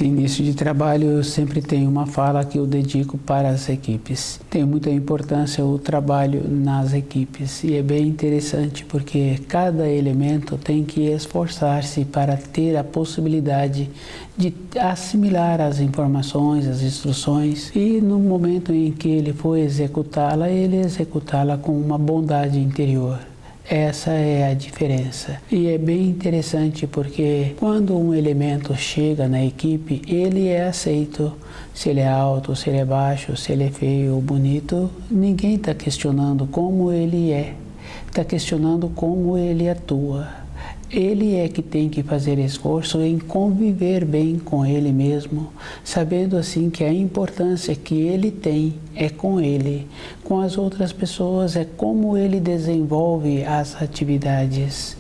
Esse início de trabalho eu sempre tenho uma fala que eu dedico para as equipes. Tem muita importância o trabalho nas equipes e é bem interessante porque cada elemento tem que esforçar-se para ter a possibilidade de assimilar as informações, as instruções e no momento em que ele for executá-la, ele executá-la com uma bondade interior. Essa é a diferença. E é bem interessante porque quando um elemento chega na equipe, ele é aceito. Se ele é alto, se ele é baixo, se ele é feio ou bonito, ninguém está questionando como ele é. Está questionando como ele atua. Ele é que tem que fazer esforço em conviver bem com ele mesmo, sabendo assim que a importância que ele tem é com ele. Com as outras pessoas é como ele desenvolve as atividades.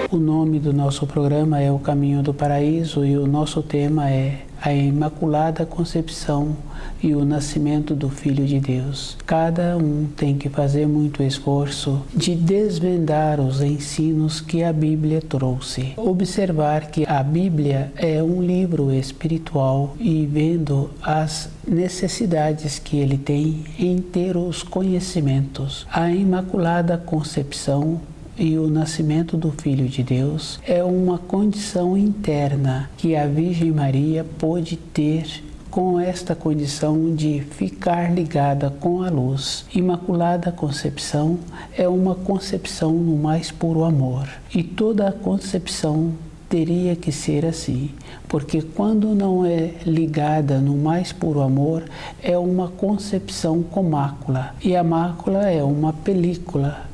O nome do nosso programa é O Caminho do Paraíso e o nosso tema é a Imaculada Concepção e o Nascimento do Filho de Deus. Cada um tem que fazer muito esforço de desvendar os ensinos que a Bíblia trouxe. Observar que a Bíblia é um livro espiritual e vendo as necessidades que ele tem em ter os conhecimentos. A Imaculada Concepção e o nascimento do Filho de Deus é uma condição interna que a Virgem Maria pôde ter com esta condição de ficar ligada com a luz. Imaculada Concepção é uma concepção no mais puro amor. E toda a concepção teria que ser assim, porque quando não é ligada no mais puro amor, é uma concepção com mácula. E a mácula é uma película.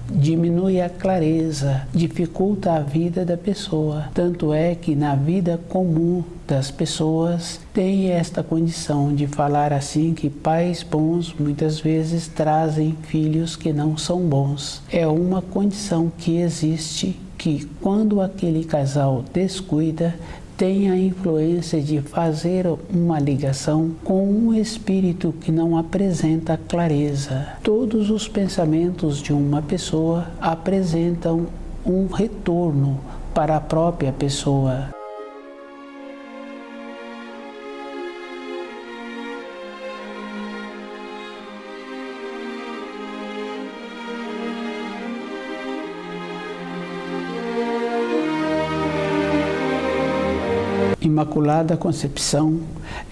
Diminui a clareza, dificulta a vida da pessoa. Tanto é que na vida comum das pessoas tem esta condição de falar assim que pais bons muitas vezes trazem filhos que não são bons. É uma condição que existe que quando aquele casal descuida, tem a influência de fazer uma ligação com um espírito que não apresenta clareza. Todos os pensamentos de uma pessoa apresentam um retorno para a própria pessoa. Imaculada Concepção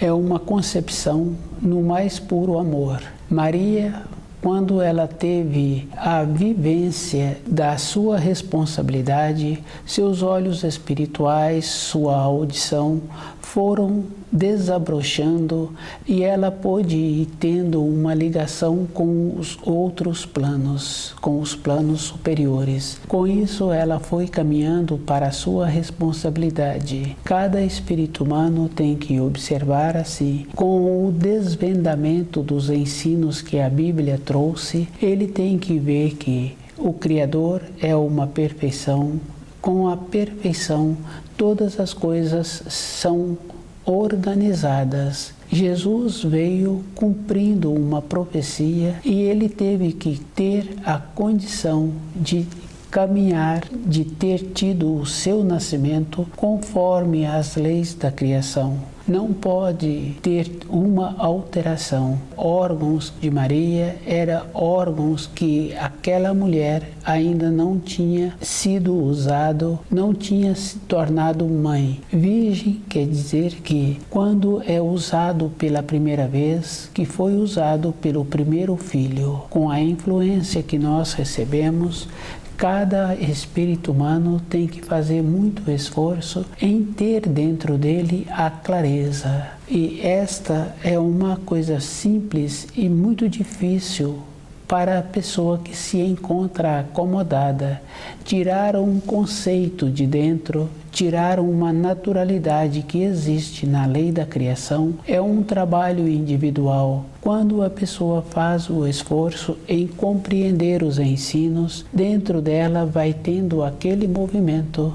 é uma concepção no mais puro amor. Maria, quando ela teve a vivência da sua responsabilidade, seus olhos espirituais, sua audição foram desabrochando e ela pôde ir tendo uma ligação com os outros planos, com os planos superiores. Com isso, ela foi caminhando para a sua responsabilidade. Cada espírito humano tem que observar assim, com o desvendamento dos ensinos que a Bíblia trouxe, ele tem que ver que o Criador é uma perfeição. Com a perfeição, todas as coisas são organizadas. Jesus veio cumprindo uma profecia e ele teve que ter a condição de caminhar, de ter tido o seu nascimento conforme as leis da criação. Não pode ter uma alteração. Órgãos de Maria eram órgãos que aquela mulher ainda não tinha sido usado, não tinha se tornado mãe. Virgem quer dizer que quando é usado pela primeira vez, que foi usado pelo primeiro filho, com a influência que nós recebemos. Cada espírito humano tem que fazer muito esforço em ter dentro dele a clareza. E esta é uma coisa simples e muito difícil para a pessoa que se encontra acomodada. Tirar um conceito de dentro, tirar uma naturalidade que existe na lei da criação é um trabalho individual. Quando a pessoa faz o esforço em compreender os ensinos, dentro dela vai tendo aquele movimento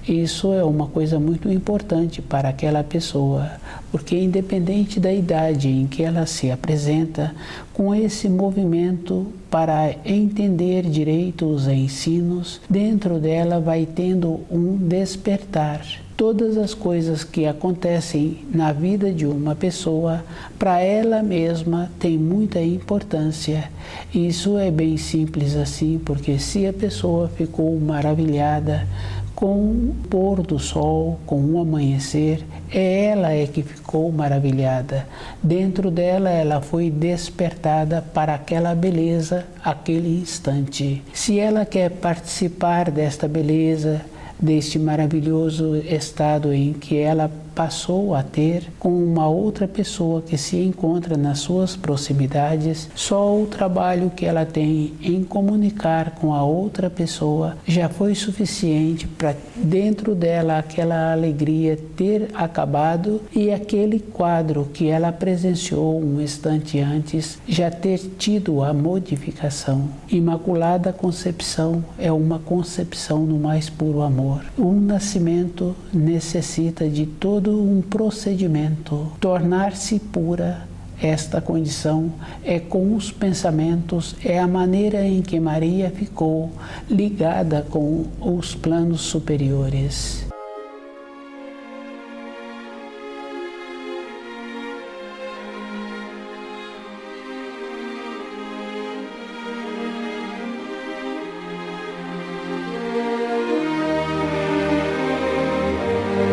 Isso é uma coisa muito importante para aquela pessoa, porque independente da idade em que ela se apresenta, com esse movimento para entender direito os ensinos, dentro dela vai tendo um despertar. Todas as coisas que acontecem na vida de uma pessoa, para ela mesma, tem muita importância. Isso é bem simples assim, porque se a pessoa ficou maravilhada com o pôr do sol, com o amanhecer, ela que ficou maravilhada. Dentro dela, ela foi despertada para aquela beleza, aquele instante. Se ela quer participar desta beleza, deste maravilhoso estado em que ela passou a ter com uma outra pessoa que se encontra nas suas proximidades, só o trabalho que ela tem em comunicar com a outra pessoa já foi suficiente para dentro dela aquela alegria ter acabado e aquele quadro que ela presenciou um instante antes já ter tido a modificação. Imaculada Concepção é uma concepção no mais puro amor. Um nascimento necessita de todo um procedimento. Tornar-se pura, esta condição é com os pensamentos, é a maneira em que Maria ficou ligada com os planos superiores.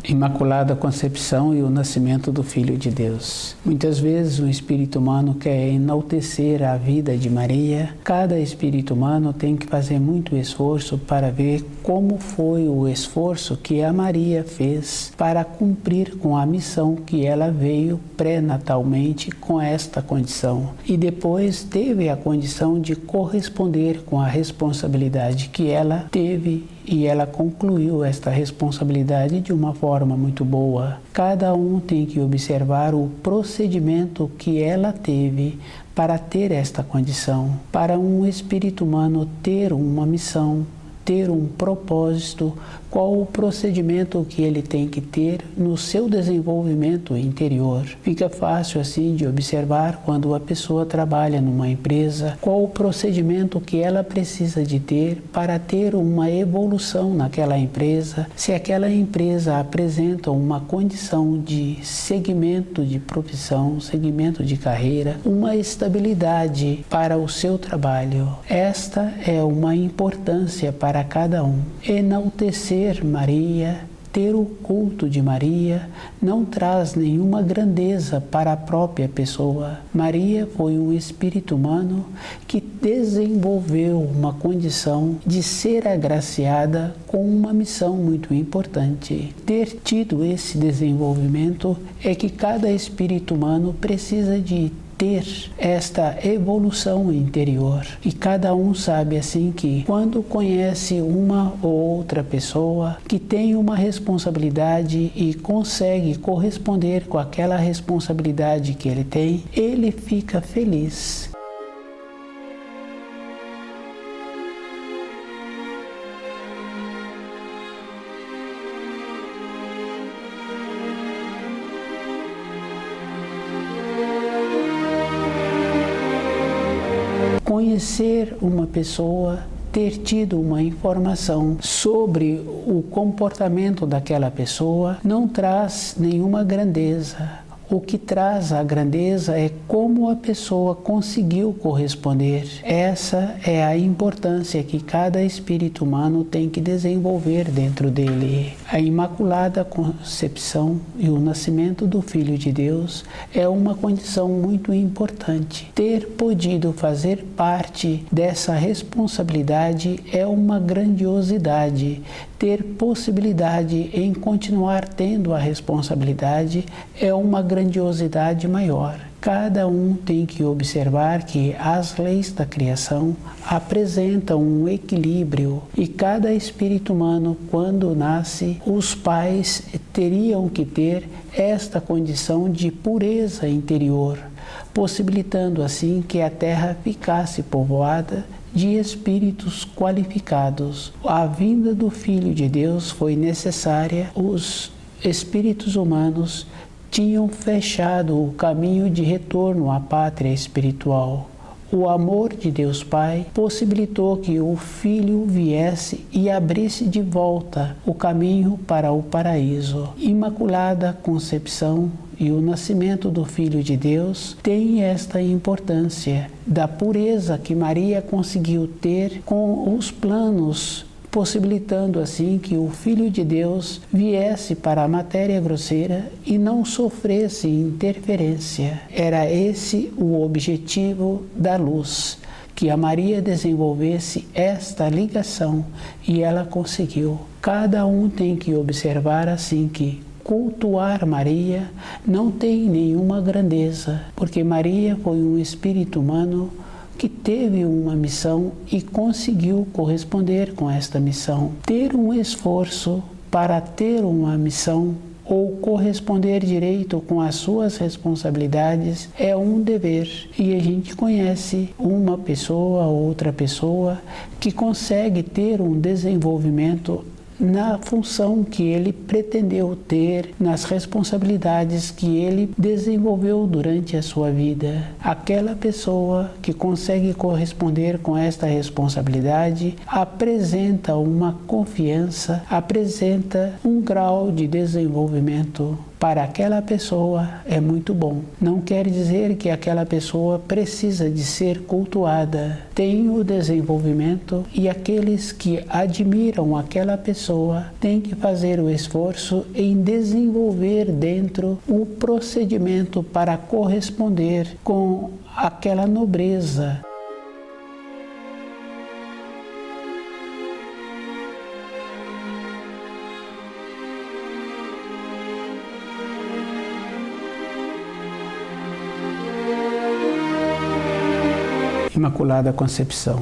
Imaculada Concepção e o nascimento do Filho de Deus. Muitas vezes o espírito humano quer enaltecer a vida de Maria. Cada espírito humano tem que fazer muito esforço para ver como foi o esforço que a Maria fez para cumprir com a missão que ela veio pré-natalmente com esta condição. E depois teve a condição de corresponder com a responsabilidade que ela teve e ela concluiu esta responsabilidade de uma forma muito boa. Cada um tem que observar o procedimento que ela teve para ter esta condição. Para um espírito humano ter uma missão, ter um propósito, qual o procedimento que ele tem que ter no seu desenvolvimento interior. Fica fácil assim de observar quando a pessoa trabalha numa empresa, qual o procedimento que ela precisa de ter para ter uma evolução naquela empresa, se aquela empresa apresenta uma condição de segmento de profissão, segmento de carreira, uma estabilidade para o seu trabalho. Esta é uma importância para cada um. Enaltecer Maria, ter o culto de Maria, não traz nenhuma grandeza para a própria pessoa. Maria foi um espírito humano que desenvolveu uma condição de ser agraciada com uma missão muito importante. Ter tido esse desenvolvimento é que cada espírito humano precisa de ter esta evolução interior. E cada um sabe assim que quando conhece uma ou outra pessoa que tem uma responsabilidade e consegue corresponder com aquela responsabilidade que ele tem, ele fica feliz. Conhecer uma pessoa, ter tido uma informação sobre o comportamento daquela pessoa, não traz nenhuma grandeza. O que traz a grandeza é como a pessoa conseguiu corresponder. Essa é a importância que cada espírito humano tem que desenvolver dentro dele. A Imaculada Concepção e o nascimento do Filho de Deus é uma condição muito importante. Ter podido fazer parte dessa responsabilidade é uma grandiosidade. Ter possibilidade em continuar tendo a responsabilidade é uma grandiosidade maior. Cada um tem que observar que as leis da criação apresentam um equilíbrio e cada espírito humano, quando nasce, os pais teriam que ter esta condição de pureza interior, possibilitando assim que a terra ficasse povoada de espíritos qualificados. A vinda do Filho de Deus foi necessária. Os espíritos humanos tinham fechado o caminho de retorno à pátria espiritual. O amor de Deus Pai possibilitou que o Filho viesse e abrisse de volta o caminho para o paraíso. Imaculada Concepção e o nascimento do Filho de Deus têm esta importância da pureza que Maria conseguiu ter com os planos, possibilitando assim que o Filho de Deus viesse para a matéria grosseira e não sofresse interferência. Era esse o objetivo da luz, que a Maria desenvolvesse esta ligação, e ela conseguiu. Cada um tem que observar assim que cultuar Maria não tem nenhuma grandeza, porque Maria foi um espírito humano que teve uma missão e conseguiu corresponder com esta missão. Ter um esforço para ter uma missão ou corresponder direito com as suas responsabilidades é um dever. E a gente conhece uma pessoa, outra pessoa, que consegue ter um desenvolvimento na função que ele pretendeu ter, nas responsabilidades que ele desenvolveu durante a sua vida. Aquela pessoa que consegue corresponder com esta responsabilidade apresenta uma confiança, apresenta um grau de desenvolvimento. Para aquela pessoa é muito bom. Não quer dizer que aquela pessoa precisa de ser cultuada. Tem o desenvolvimento, e aqueles que admiram aquela pessoa têm que fazer o esforço em desenvolver dentro o procedimento para corresponder com aquela nobreza. Imaculada Concepção.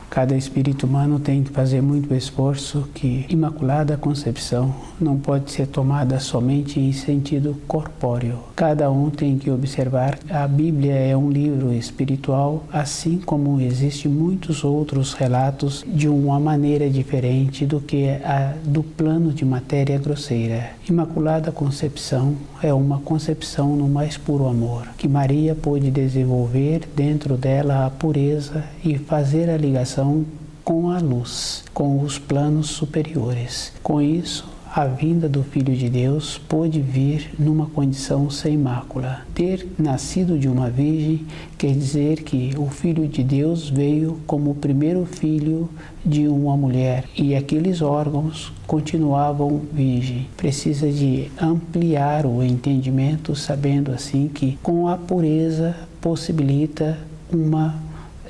Cada espírito humano tem que fazer muito esforço, que Imaculada Concepção não pode ser tomada somente em sentido corpóreo. Cada um tem que observar. A Bíblia é um livro espiritual, assim como existem muitos outros relatos de uma maneira diferente do que a do plano de matéria grosseira. Imaculada Concepção é uma concepção no mais puro amor, que Maria pôde desenvolver dentro dela a pureza e fazer a ligação com a luz, com os planos superiores. Com isso, a vinda do Filho de Deus pôde vir numa condição sem mácula. Ter nascido de uma virgem quer dizer que o Filho de Deus veio como o primeiro filho de uma mulher, e aqueles órgãos continuavam virgem. Precisa de ampliar o entendimento, sabendo assim que com a pureza possibilita uma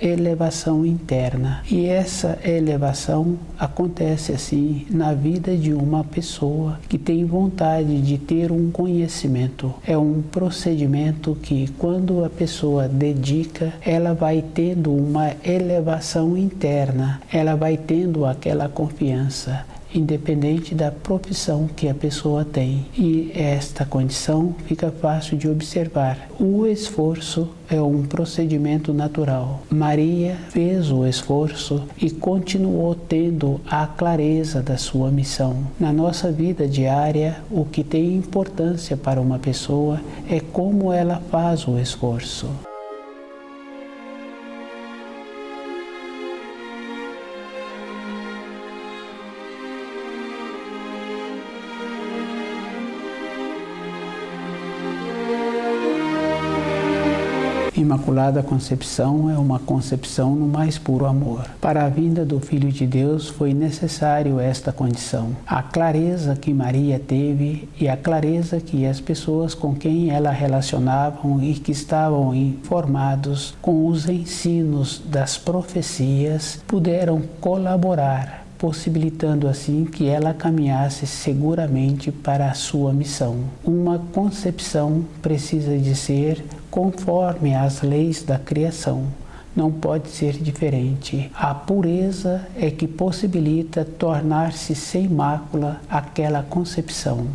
elevação interna. E essa elevação acontece assim na vida de uma pessoa que tem vontade de ter um conhecimento. É um procedimento que, quando a pessoa dedica, ela vai tendo uma elevação interna, ela vai tendo aquela confiança, independente da profissão que a pessoa tem. E esta condição fica fácil de observar. O esforço é um procedimento natural. Maria fez o esforço e continuou tendo a clareza da sua missão. Na nossa vida diária, o que tem importância para uma pessoa é como ela faz o esforço. Imaculada Concepção é uma concepção no mais puro amor. Para a vinda do Filho de Deus foi necessário esta condição. A clareza que Maria teve e a clareza que as pessoas com quem ela relacionavam e que estavam informados com os ensinos das profecias puderam colaborar, possibilitando assim que ela caminhasse seguramente para a sua missão. Uma concepção precisa de ser conforme as leis da criação. Não pode ser diferente. A pureza é que possibilita tornar-se sem mácula aquela concepção.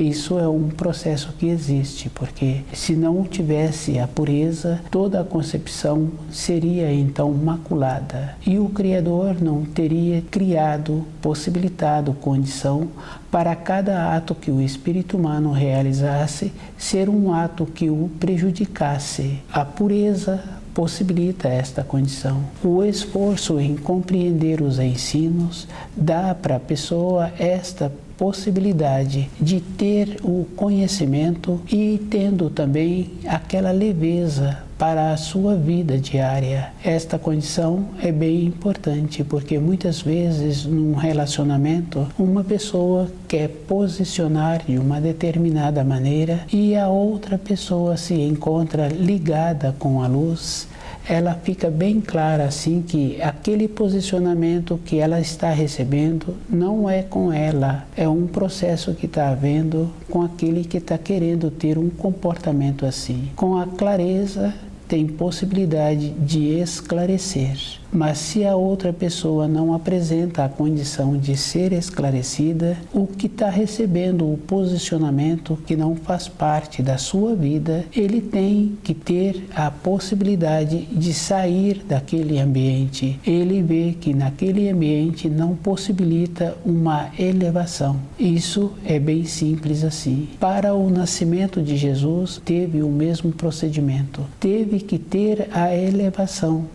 Isso é um processo que existe, porque se não tivesse a pureza, toda a concepção seria então maculada. E o Criador não teria criado, possibilitado condição para cada ato que o espírito humano realizasse ser um ato que o prejudicasse. A pureza possibilita esta condição. O esforço em compreender os ensinos dá para a pessoa esta possibilidade de ter o conhecimento e tendo também aquela leveza para a sua vida diária. Esta condição é bem importante, porque muitas vezes num relacionamento uma pessoa quer posicionar de uma determinada maneira e a outra pessoa se encontra ligada com a luz. Ela fica bem clara assim que aquele posicionamento que ela está recebendo não é com ela, é um processo que está havendo com aquele que está querendo ter um comportamento assim. Com a clareza tem possibilidade de esclarecer. Mas se a outra pessoa não apresenta a condição de ser esclarecida, o que está recebendo o posicionamento que não faz parte da sua vida, ele tem que ter a possibilidade de sair daquele ambiente. Ele vê que naquele ambiente não possibilita uma elevação. Isso é bem simples assim. Para o nascimento de Jesus, teve o mesmo procedimento. Teve que ter a elevação.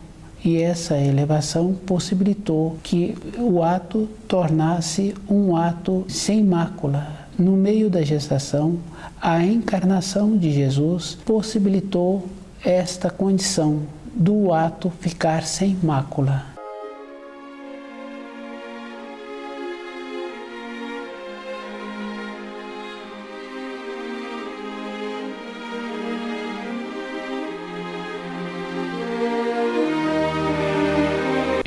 E essa elevação possibilitou que o ato tornasse um ato sem mácula. No meio da gestação, a encarnação de Jesus possibilitou esta condição do ato ficar sem mácula.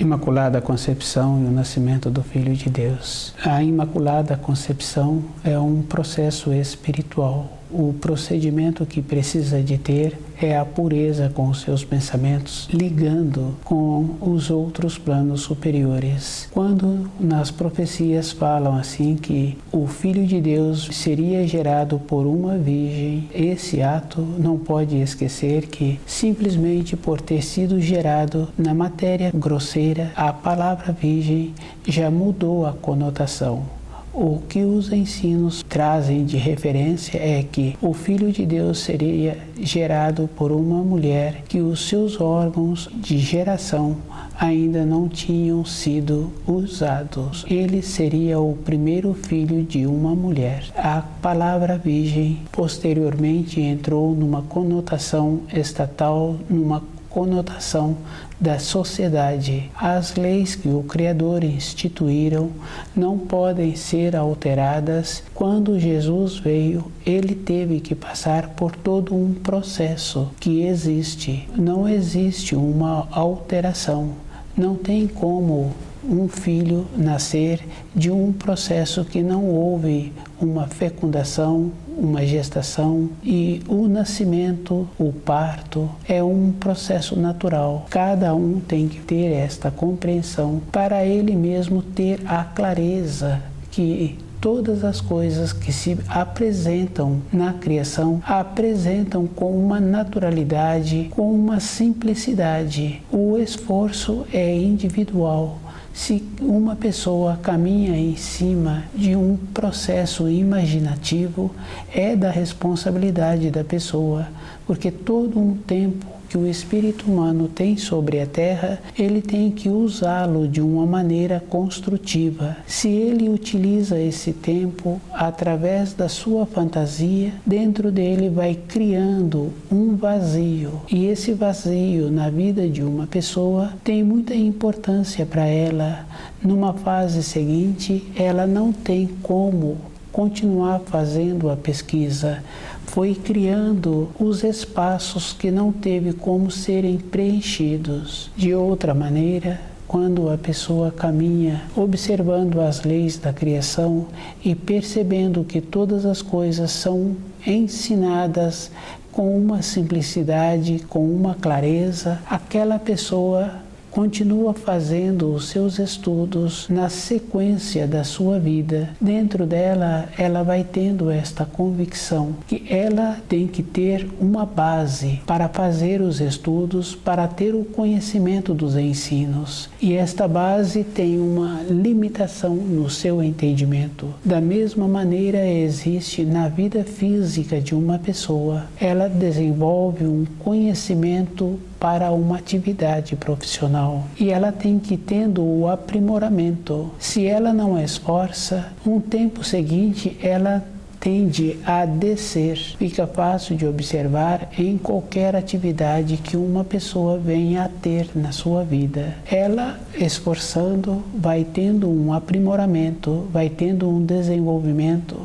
Imaculada Concepção e o nascimento do Filho de Deus. A Imaculada Concepção é um processo espiritual. O procedimento que precisa de ter é a pureza com os seus pensamentos, ligando com os outros planos superiores. Quando nas profecias falam assim que o Filho de Deus seria gerado por uma virgem, esse ato não pode esquecer que simplesmente por ter sido gerado na matéria grosseira, a palavra virgem já mudou a conotação. O que os ensinos trazem de referência é que o Filho de Deus seria gerado por uma mulher que os seus órgãos de geração ainda não tinham sido usados. Ele seria o primeiro filho de uma mulher. A palavra virgem posteriormente entrou numa conotação estatal, numa conotação da sociedade. As leis que o Criador instituíram não podem ser alteradas. Quando Jesus veio, ele teve que passar por todo um processo que existe. Não existe uma alteração. Não tem como um filho nascer de um processo que não houve uma fecundação, uma gestação, e o nascimento, o parto, é um processo natural. Cada um tem que ter esta compreensão para ele mesmo ter a clareza que todas as coisas que se apresentam na criação apresentam com uma naturalidade, com uma simplicidade. O esforço é individual. Se uma pessoa caminha em cima de um processo imaginativo, é da responsabilidade da pessoa, porque todo um tempo que o espírito humano tem sobre a Terra, ele tem que usá-lo de uma maneira construtiva. Se ele utiliza esse tempo através da sua fantasia, dentro dele vai criando um vazio. E esse vazio na vida de uma pessoa tem muita importância para ela. Numa fase seguinte, ela não tem como continuar fazendo a pesquisa. Foi criando os espaços que não teve como serem preenchidos. De outra maneira, quando a pessoa caminha observando as leis da criação e percebendo que todas as coisas são ensinadas com uma simplicidade, com uma clareza, aquela pessoa continua fazendo os seus estudos na sequência da sua vida. Dentro dela, ela vai tendo esta convicção que ela tem que ter uma base para fazer os estudos, para ter o conhecimento dos ensinos. E esta base tem uma limitação no seu entendimento. Da mesma maneira existe na vida física de uma pessoa. Ela desenvolve um conhecimento para uma atividade profissional e ela tem que ir tendo o aprimoramento. Se ela não esforça, um tempo seguinte ela tende a descer. Fica fácil de observar em qualquer atividade que uma pessoa venha a ter na sua vida. Ela, esforçando, vai tendo um aprimoramento, vai tendo um desenvolvimento,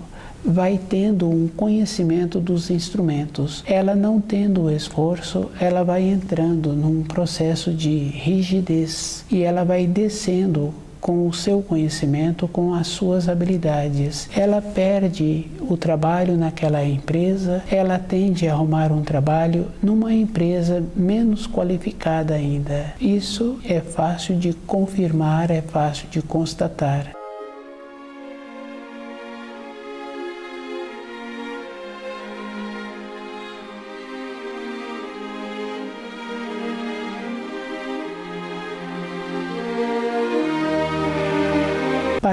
vai tendo um conhecimento dos instrumentos. Ela não tendo o esforço, ela vai entrando num processo de rigidez e ela vai descendo com o seu conhecimento, com as suas habilidades. Ela perde o trabalho naquela empresa, ela tende a arrumar um trabalho numa empresa menos qualificada ainda. Isso é fácil de confirmar, é fácil de constatar.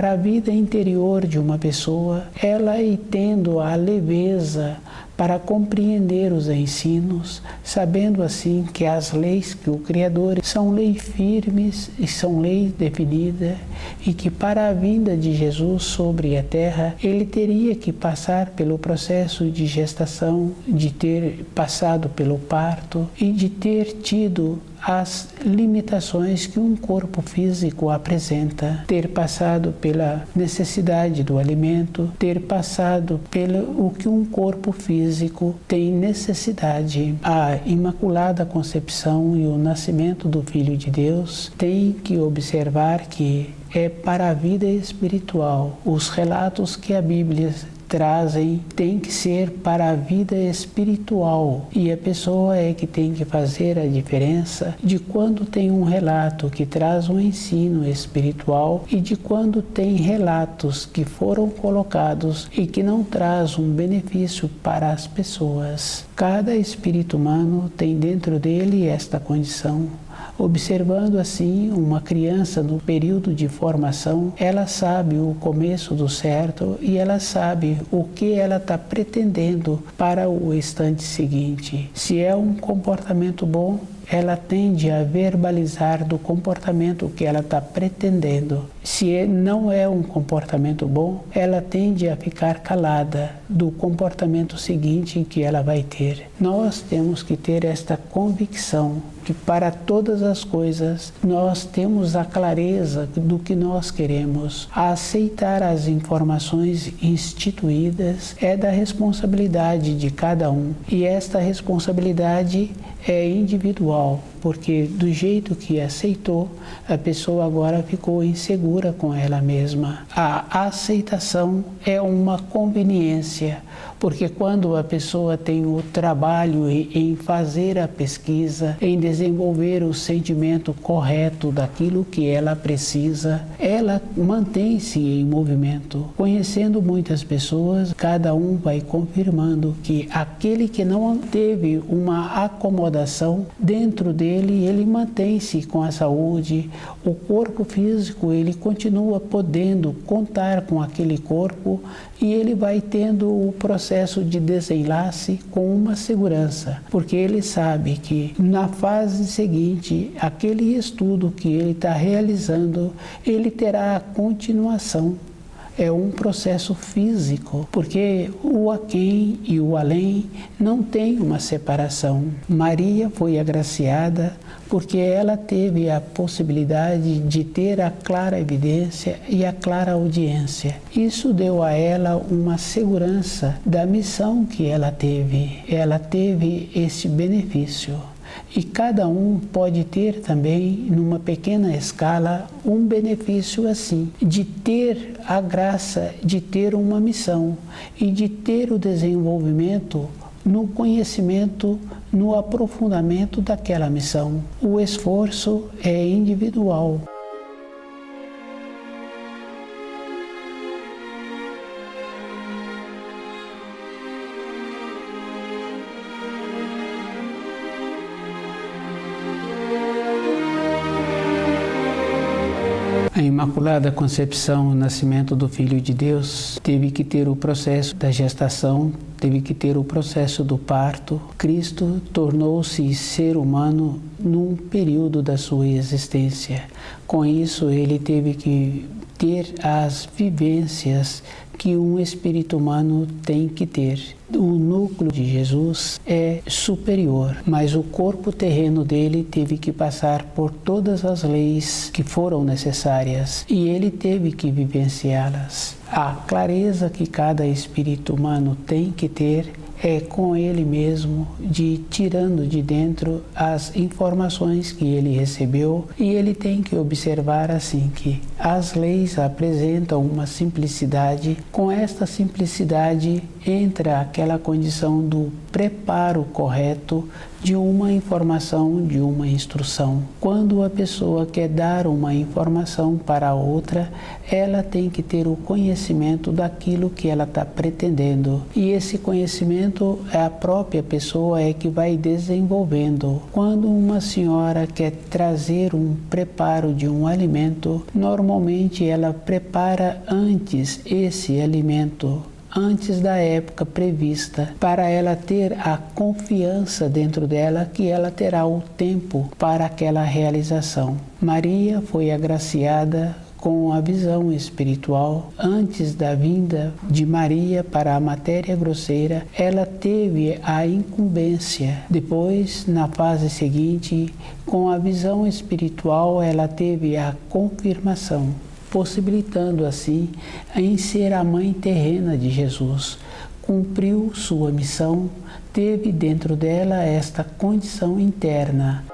Para a vida interior de uma pessoa, ela ir tendo a leveza para compreender os ensinos, sabendo assim que as leis que o Criador são leis firmes e são leis definidas e que para a vinda de Jesus sobre a terra, ele teria que passar pelo processo de gestação, de ter passado pelo parto e de ter tido as limitações que um corpo físico apresenta, ter passado pela necessidade do alimento, ter passado pelo o que um corpo físico tem necessidade. A Imaculada Concepção e o nascimento do Filho de Deus tem que observar que é para a vida espiritual. Os relatos que a Bíblia trazem tem que ser para a vida espiritual e a pessoa é que tem que fazer a diferença de quando tem um relato que traz um ensino espiritual e de quando tem relatos que foram colocados e que não traz um benefício para as pessoas. Cada espírito humano tem dentro dele esta condição. Observando assim uma criança no período de formação, ela sabe o começo do certo e ela sabe o que ela está pretendendo para o instante seguinte. Se é um comportamento bom, ela tende a verbalizar do comportamento que ela está pretendendo. Se não é um comportamento bom, ela tende a ficar calada do comportamento seguinte que ela vai ter. Nós temos que ter esta convicção que para todas as coisas nós temos a clareza do que nós queremos. A aceitar as informações instituídas é da responsabilidade de cada um. E esta responsabilidade é individual, porque do jeito que aceitou, a pessoa agora ficou insegura com ela mesma. A aceitação é uma conveniência, porque quando a pessoa tem o trabalho em fazer a pesquisa, em desenvolver o sentimento correto daquilo que ela precisa, ela mantém-se em movimento. Conhecendo muitas pessoas, cada um vai confirmando que aquele que não teve uma acomodação dentro dele, ele mantém-se com a saúde. O corpo físico, ele continua podendo contar com aquele corpo e ele vai tendo o processo de desenlace com uma segurança, porque ele sabe que na fase seguinte, aquele estudo que ele está realizando, ele terá a continuação. É um processo físico, porque o aquém e o além não tem uma separação. Maria foi agraciada porque ela teve a possibilidade de ter a clara evidência e a clara audiência. Isso deu a ela uma segurança da missão que ela teve. Ela teve esse benefício. E cada um pode ter também, numa pequena escala, um benefício assim, de ter a graça de ter uma missão e de ter o desenvolvimento no conhecimento no aprofundamento daquela missão. O esforço é individual. A Imaculada Concepção, o nascimento do Filho de Deus, teve que ter o processo da gestação, teve que ter o processo do parto. Cristo tornou-se ser humano num período da sua existência. Com isso, ele teve que ter as vivências que um espírito humano tem que ter. O núcleo de Jesus é superior, mas o corpo terreno dele teve que passar por todas as leis que foram necessárias e ele teve que vivenciá-las. A clareza que cada espírito humano tem que ter é com ele mesmo, tirando de dentro as informações que ele recebeu, e ele tem que observar assim que as leis apresentam uma simplicidade. Com esta simplicidade entra aquela condição do preparo correto de uma informação, de uma instrução. Quando a pessoa quer dar uma informação para a outra, ela tem que ter o conhecimento daquilo que ela está pretendendo. E esse conhecimento, a própria pessoa é que vai desenvolvendo. Quando uma senhora quer trazer um preparo de um alimento, normalmente ela prepara antes esse alimento, antes da época prevista, para ela ter a confiança dentro dela que ela terá o tempo para aquela realização. Maria foi agraciada com a visão espiritual. Antes da vinda de Maria para a matéria grosseira, ela teve a incumbência. Depois, na fase seguinte, com a visão espiritual, ela teve a confirmação, possibilitando assim em ser a mãe terrena de Jesus. Cumpriu sua missão, teve dentro dela esta condição interna.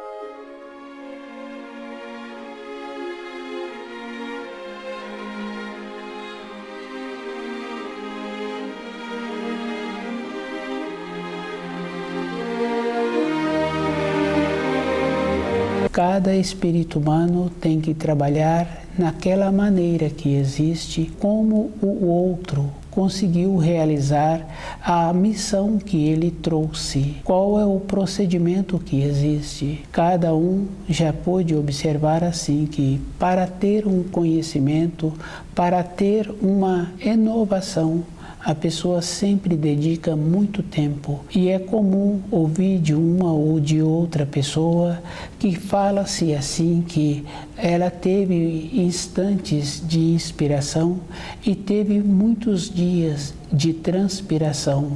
Cada espírito humano tem que trabalhar naquela maneira que existe, como o outro conseguiu realizar a missão que ele trouxe. Qual é o procedimento que existe? Cada um já pôde observar assim que para ter um conhecimento, para ter uma inovação, a pessoa sempre dedica muito tempo e é comum ouvir de uma ou de outra pessoa que fala-se assim que ela teve instantes de inspiração e teve muitos dias de transpiração.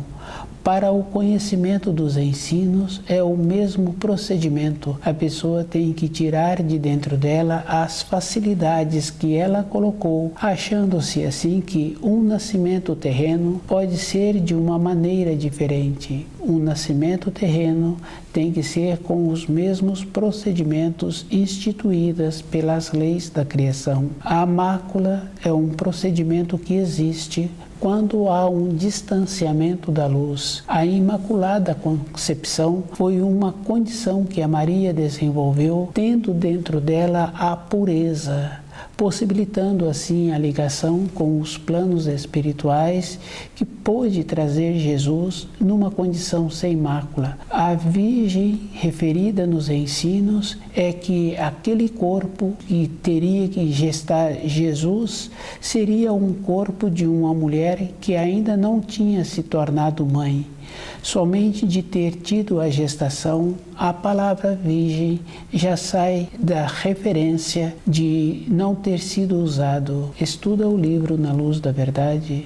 Para o conhecimento dos ensinos é o mesmo procedimento. A pessoa tem que tirar de dentro dela as facilidades que ela colocou, achando-se assim que um nascimento terreno pode ser de uma maneira diferente. Um nascimento terreno tem que ser com os mesmos procedimentos instituídos pelas leis da criação. A mácula é um procedimento que existe quando há um distanciamento da luz. A Imaculada Concepção foi uma condição que a Maria desenvolveu, tendo dentro dela a pureza, possibilitando assim a ligação com os planos espirituais que pôde trazer Jesus numa condição sem mácula. A Virgem referida nos ensinos é que aquele corpo que teria que gestar Jesus seria um corpo de uma mulher que ainda não tinha se tornado mãe. Somente de ter tido a gestação, a palavra virgem já sai da referência de não ter sido usado. Estuda o livro Na Luz da Verdade.